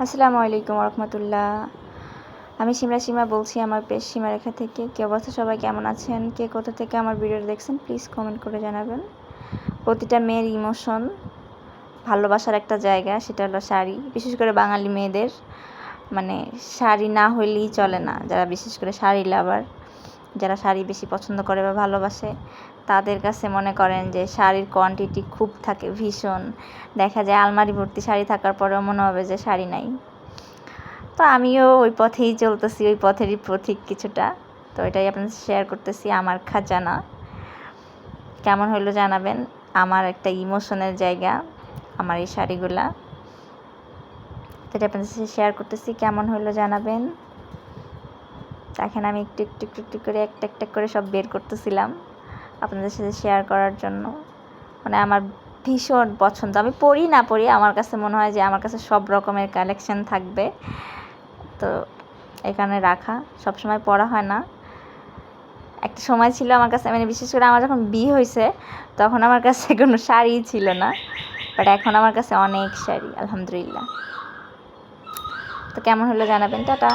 আসসালামু আলাইকুম রহমতুল্লাহ। আমি সীমা বলছি আমার পেজ সীমারেখা থেকে। কি অবস্থা, সবাই কেমন আছেন? কে কোথা থেকে আমার ভিডিওটা দেখছেন প্লিজ কমেন্ট করে জানাবেন। প্রতিটা মেয়ের ইমোশন, ভালোবাসার একটা জায়গা, সেটা হলো শাড়ি। বিশেষ করে বাঙালি মেয়েদের মানে শাড়ি না হইলেই চলে না। যারা বিশেষ করে শাড়ি লাভার, যারা শাড়ি বেশি পছন্দ করে বা ভালোবাসে, তাদের কাছে মনে করেন যে শাড়ির কোয়ান্টিটি খুব থাকে, ভীষণ। দেখা যায় আলমারি ভর্তি শাড়ি থাকার পরেও মনে হবে যে শাড়ি নাই। তো আমিও ওই পথেই চলতেছি, ওই পথেরই পথিক কিছুটা। তো এটাই আপনাদের শেয়ার করতেছি, আমার খাজানা। কেমন হলো জানাবেন। আমার একটা ইমোশনের জায়গা আমার এই শাড়িগুলা, তো এটা আপনাদের সাথে শেয়ার করতেছি। কেমন হলো জানাবেন। দেখেন আমি একটু একটু একটু একটু করে একটা একটা করে সব বের করতেছিলাম আপনাদের সাথে শেয়ার করার জন্য। মানে আমার ভীষণ পছন্দ। আমি পরি না পরি, আমার কাছে মনে হয় যে আমার কাছে সব রকমের কালেকশন থাকবে, তো এখানে রাখা। সবসময় পরা হয় না। একটা সময় ছিল আমার কাছে, মানে বিশেষ করে আমার যখন বিয়ে হয়েছে তখন আমার কাছে কোনো শাড়িই ছিল না, বাট এখন আমার কাছে অনেক শাড়ি আলহামদুলিল্লাহ। তো কেমন হলো জানাবেন। টাটা।